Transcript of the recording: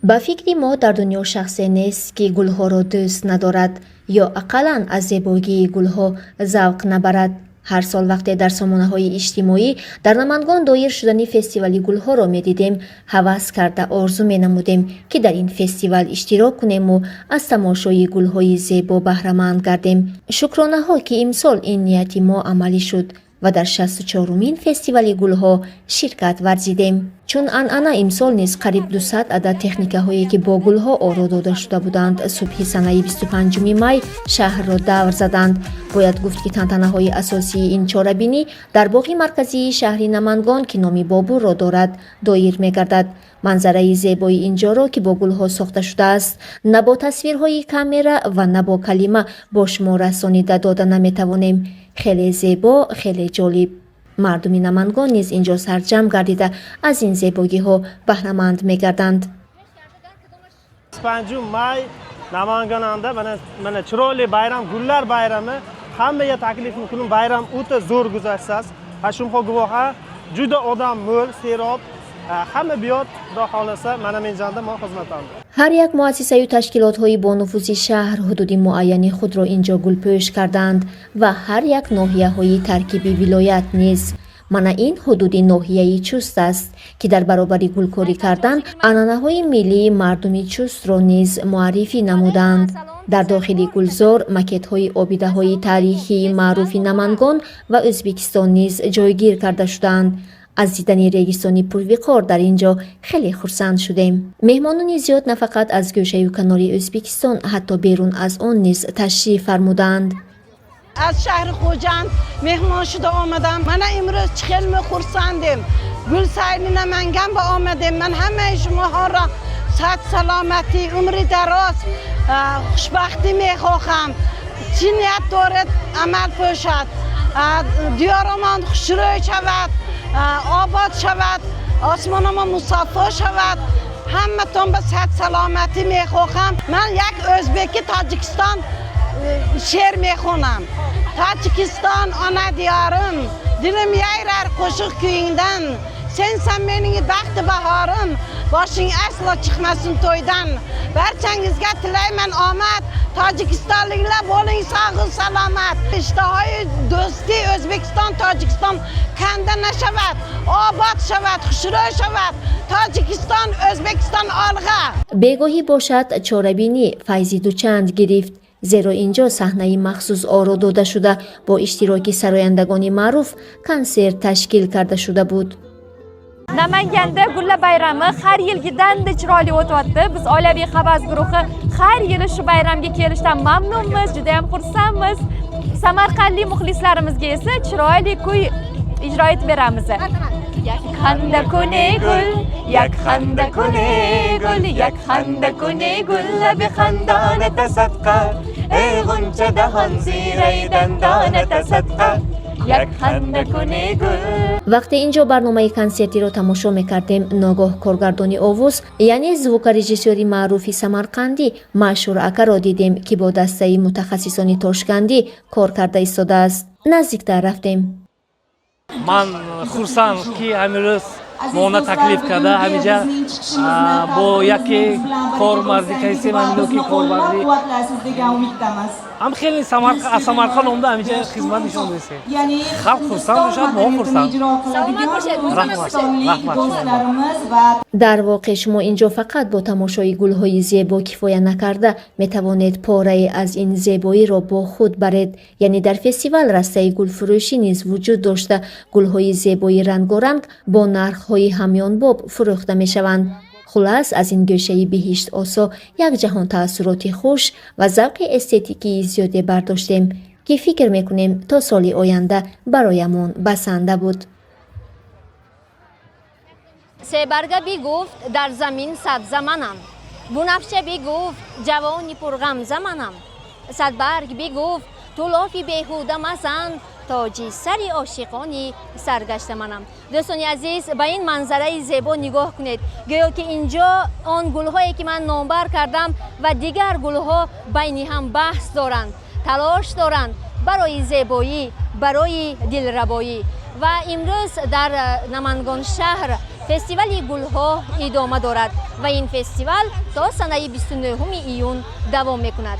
ба фикри мо дар дунё шахсе нест ки гулҳоро дӯст надорад ё ақаллан аз зебогии гулҳо завқ набарад. ҳар сол вақте дар сомонаҳои иҷтимоӣ дар намангон доир шудани фестивали гулҳоро медидем, ҳавас карда орзу менамудем ки дар ин фестивал иштирок кунему аз тамошои гулҳои зебо баҳраманд гардем. Шукронаҳо ки имсол ин нияти мо амалӣ шуд ва дар 64-умин фестивали гулҳо ширкат варзидем. Чун анъана имсол низ қариб 200 адад техникаҳое ки бо гулҳо оро дода шуда буданд субҳи санаи 25 май шаҳрро давр заданд. Бояд гуфт ки тантанаҳои асосии ин чорабинӣ дар боғи марказии шаҳри Намангон ки номи Бобурро дорад доир мегардад. манзараи зебои инҷоро ки бо гулҳо сохта шудааст на бо тасвирҳои камера ва на бо калима бо шумо расонида дода наметавонем. хеле зебо, хеле ҷолиб. мардуми Намангон низ инҷо сарҷамъ гардида аз ин зебогиҳо баҳраманд мегарданд. 25 may Namangonda mana chiroyli bayram, gullar bayrami. Hammaga taklif qildim, bayram o'ta zo'r guzarsiz. Ha shunga guvoha, juda odam mo'l, serob, hamma biyot xudo xolasa mana men jonda men xizmatimda. ҳар як муассисаю ташкилотҳои бо нуфузи шаҳр ҳудуди муайяни худро инҷо гулпӯш карданд ва ҳар як ноҳияҳои таркиби вилоят низ. мана ин ҳудуди ноҳияи чуст аст ки дар баробари гулкорӣ кардан анъанаҳои миллии мардуми чустро низ муаррифӣ намуданд. дар дохили гулзор макетҳои обидаҳои таърихии маъруфи Намангон ва Ӯзбекистон низ ҷойгир карда шуданд. аз дидани регистони пурвиқор дар инҷо хеле хурсанд шудем. меҳмонони зиёд на фақат аз гӯшаю канори Ӯзбекистон, ҳатто берун аз он низ ташриф фармуданд. از شهر خوجند مهمان شده آمدم. من امروز خیلی خرسندم. گل سعید نمنگم با آمدم. من همه شما ها را صحت سلامتی عمر دراز خوشبختی میخواهم. چی نیت دارد عمل باشد. دیارمان خوشروی شود، آباد شود، آسمان ما مصفا شود. همه تون به صحت سلامتی میخواهم. من یک ازبکی تاجیکستان شعر میخونم. تاجیکستان آن دیارم، دلم یایرار قشق کuyundan. Sensen benim bəxt baharım, başın asla çıxmasın toydan. Barchangizga tilayman omad, Tojikistonliklar bo'ling sog' salomat. İştahoy do'sti O'zbekiston Tojikiston kanda nashavad, obod shavad, xushro'y shavad. Tojikiston O'zbekiston olg'a. бегоҳӣ бошад чорабинӣ файзи дучанд гирифт, зеро инҷо саҳнаи махсус оро дода шуда бо иштироки сарояндагони маъруф консерт ташкил карда шуда буд. Namanganda gullar bayrami har yilgidanda chiroyli o'tyapti. Biz oilaviy havas guruhi har yili shu bayramga kelishdan mamnunmiz, juda ham xursandmiz. Samarqandlik muxlislarimizga esa chiroyli kuy ijro etib beramiz. Yakhanda kune gul, yakhanda kune gul, yakhanda kune gul, bi khandana tasadqa, ey g'uncha dahan ziray dandana tasadqa. вақте инҷо барномаи консертиро тамошо мекардем, ногоҳ коргардони овоз, яъне звукорежиссёри маъруфи самарқандӣ Маъшур акаро дидем ки бо дастаи мутахассисони тошкандӣ кор карда истодааст. наздиктар рафтем. ман хурсанд ки амирӯз мона таклиф карда ҳамиҷа бо яке кормарди кайсе маминуки кормарди ҳам хеле аз Самарқанд омда ҳамиҷа хизмат нишон десем. халқ хурсанд бошад, мо хурсанд. дар воқеъ шумо инҷо фақат бо тамошои гулҳои зебо кифоя накарда метавонед порае аз ин зебоиро бо худ баред. яъне дар фестивал растаи гулфурӯшӣ низ вуҷуд дошта гулҳои зебои рангоранг бо нархҳои ҳамёнбоб фурӯхта мешаванд. хулас аз ин гӯшаи биҳишт осо як ҷаҳон таассуроти хуш ва завқи эстетикии зиёде бардоштем ки фикр мекунем то соли оянда бароямон басанда буд. Себарга бигуфт дар замин сабза манам. Бунафша бигуфт ҷавони пурғамза манам. Садбарг бигуфт ту лофи беҳуда мазан, тоҷи сари ошиқони саргашта манам. дӯстони азиз, ба ин манзараи зебо нигоҳ кунед. гӯё ки инҷо он гулҳое ки ман номбар кардам ва дигар гулҳо байни ҳам баҳс доранд, талош доранд барои зебоӣ, барои дилрабоӣ. ва имрӯз дар Намангон шаҳр фестивали гулҳо идома дорад ва ин фестивал то санаи 29 июн давом мекунад.